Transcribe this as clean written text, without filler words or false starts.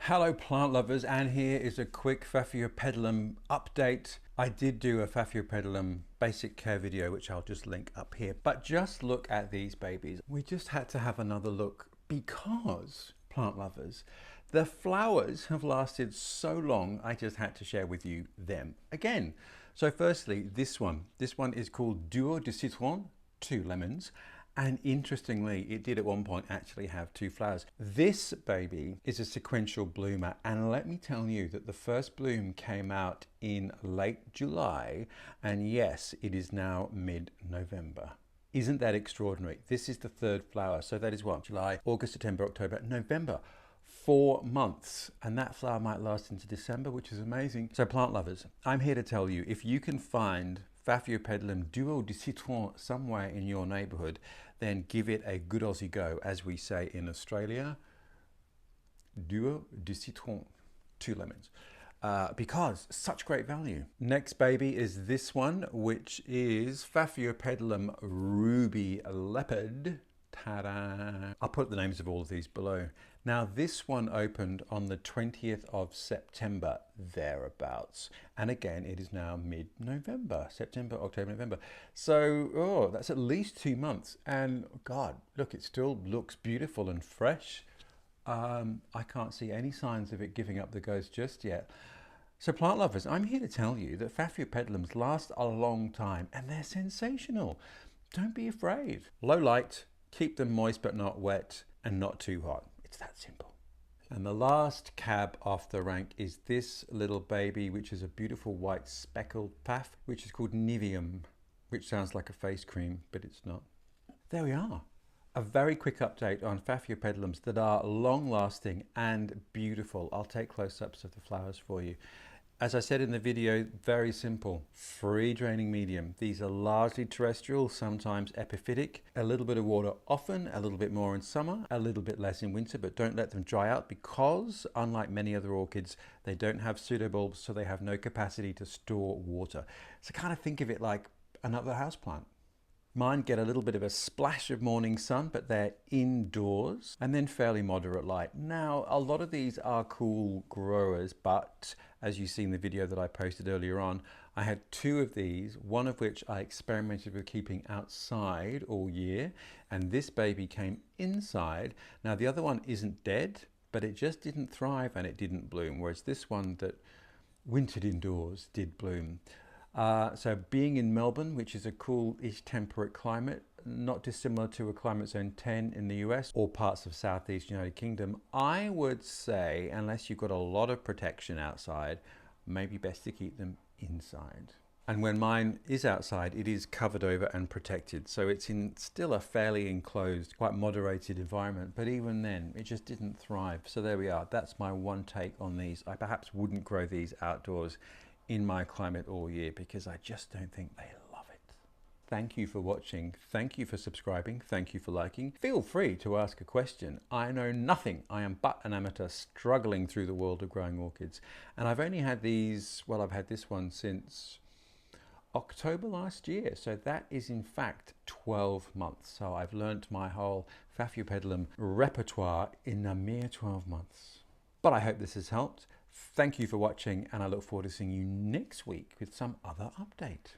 Hello plant lovers, and here is a quick Paphiopedilum update. I did do a Paphiopedilum basic care video, which I'll just link up here, but just look at these babies. We just had to have another look because, plant lovers, the flowers have lasted so long, I just had to share with you them again. So firstly, this one is called Duo de Citron, 2 lemons. And interestingly, it did at one point actually have 2 flowers. This baby is a sequential bloomer, and let me tell you that the first bloom came out in late July, and yes, it is now mid-November. Isn't that extraordinary? This is the 3rd flower, so that is what? July, August, September, October, November. 4 months, and that flower might last into December, which is amazing. So plant lovers, I'm here to tell you, if you can find Paphiopedilum Duo de Citron somewhere in your neighborhood, then give it a good Aussie go, as we say in Australia. Duo de Citron, 2 lemons. Because such great value. Next baby is this one, which is Paphiopedilum ruby Leopard. Ta-da! I'll put the names of all of these below. Now this one opened on the 20th of September, thereabouts. And again, it is now mid-November, September, October, November. So, that's at least 2 months. And God, look, it still looks beautiful and fresh. I can't see any signs of it giving up the ghost just yet. So plant lovers, I'm here to tell you that Paphiopedilums last a long time and they're sensational. Don't be afraid. Low light, keep them moist but not wet, and not too hot. It's that simple. And the last cab off the rank is this little baby, which is a beautiful white speckled paph, which is called Nivium, which sounds like a face cream, but it's not. There we are. A very quick update on Paphiopedilums that are long lasting and beautiful. I'll take close-ups of the flowers for you. As I said in the video, very simple, free draining medium. These are largely terrestrial, sometimes epiphytic. A little bit of water often, a little bit more in summer, a little bit less in winter, but don't let them dry out because, unlike many other orchids, they don't have pseudobulbs, so they have no capacity to store water. So kind of think of it like another houseplant. Mine get a little bit of a splash of morning sun, but they're indoors, and then fairly moderate light. Now, a lot of these are cool growers, but as you see in the video that I posted earlier on, I had 2 of these, one of which I experimented with keeping outside all year, and this baby came inside. Now, the other one isn't dead, but it just didn't thrive and it didn't bloom, whereas this one that wintered indoors did bloom. So being in Melbourne, which is a cool-ish temperate climate, not dissimilar to a climate zone 10 in the US or parts of Southeast United Kingdom, I would say, unless you've got a lot of protection outside, maybe best to keep them inside. And when mine is outside, it is covered over and protected. So it's in still a fairly enclosed, quite moderated environment. But even then, it just didn't thrive. So there we are. That's my one take on these. I perhaps wouldn't grow these outdoors in my climate all year because I just don't think they love it. Thank you for watching. Thank you for subscribing. Thank you for liking. Feel free to ask a question. I know nothing. I am but an amateur struggling through the world of growing orchids. And I've only had these, well, I've had this one since October last year. So that is in fact 12 months. So I've learnt my whole Paphiopedilum repertoire in a mere 12 months. But I hope this has helped. Thank you for watching, and I look forward to seeing you next week with some other update.